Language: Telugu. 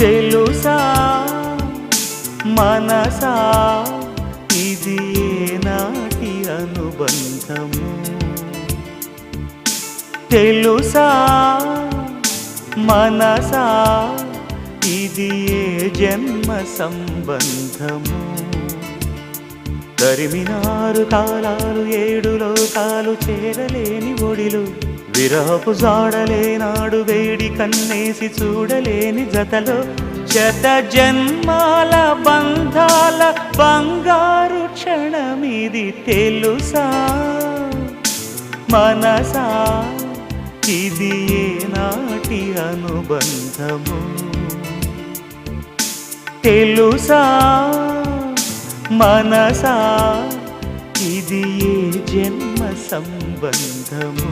తెలుసా మనసా ఇది ఏనాటి అనుబంధము తెలుసా మనసా ఇది ఏ జన్మ సంబంధము తరిమినారు కాలాలు ఏడు లోకాలు చేరలేని ఒడిలు విరహపు జాడలేనాడు వేడి కన్నేసి చూడలేని జతలో శత జన్మాల బంధాల బంగారు క్షణమిది తెలుసా మనసా ఇది ఏనాటి అనుబంధము తెలుసా మనసా ఇది ఏ జన్మ సంబంధము